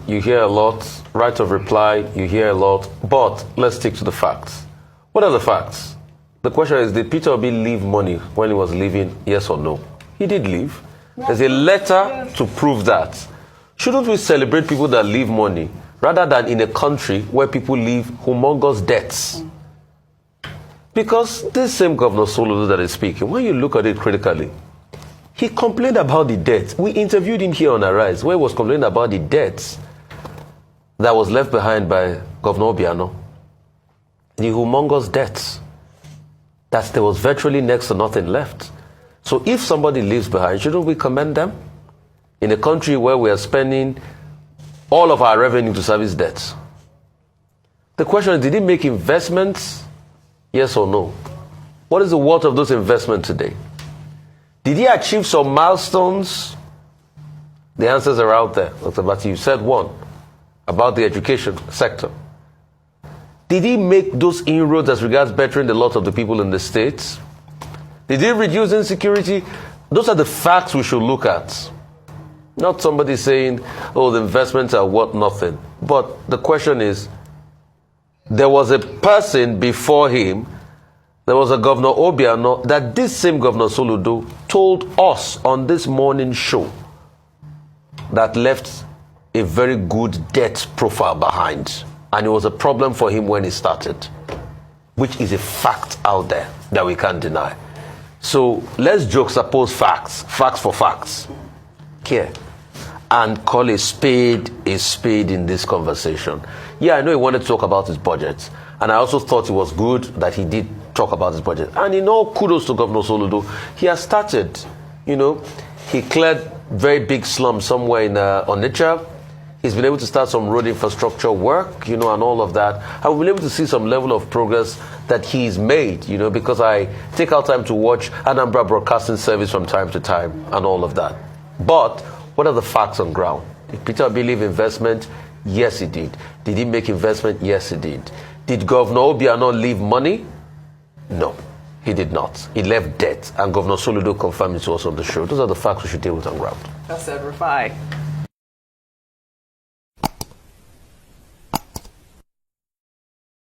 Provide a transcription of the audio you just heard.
You hear a lot, right of reply, you hear a lot, but let's stick to the facts. What are the facts? The question is, did Peter Obi leave money when he was leaving, yes or no? He did leave. There's a letter to prove that. Shouldn't we celebrate people that leave money rather than in a country where people leave humongous debts? Because this same Governor Soludo that is speaking, when you look at it critically, he complained about the debt. We interviewed him here on Arise, where he was complaining about the debts that was left behind by Governor Obiano. The humongous debts. That there was virtually next to nothing left. So if somebody leaves behind, shouldn't we commend them? In a country where we are spending all of our revenue to service debts. The question is, did he make investments? Yes or no? What is the worth of those investments today? Did he achieve some milestones? The answers are out there. Dr. Bati, you said one about the education sector. Did he make those inroads as regards bettering the lot of the people in the states? Did he reduce insecurity? Those are the facts we should look at. Not somebody saying, oh, the investments are worth nothing. But the question is, there was a person before him, there was a Governor Obiano, that this same Governor Soludo told us on this morning show that left a very good debt profile behind. And it was a problem for him when he started, which is a fact out there that we can't deny. So let's juxtapose facts for facts here, and call a spade in this conversation. Yeah, I know he wanted to talk about his budget, and I also thought it was good that he did talk about his budget. And kudos to Governor Soludo. He has started, he cleared very big slums somewhere in Onitsha. He's been able to start some road infrastructure work, and all of that. And we've been able to see some level of progress that he's made, because I take out time to watch Anambra Broadcasting Service from time to time and all of that. But what are the facts on ground? Did Peter Obi leave investment? Yes, he did. Did he make investment? Yes, he did. Did Governor Obiano leave money? No, he did not. He left debt, and Governor Soludo confirmed it to us on the show. Those are the facts we should deal with on ground. That's it, Rafai.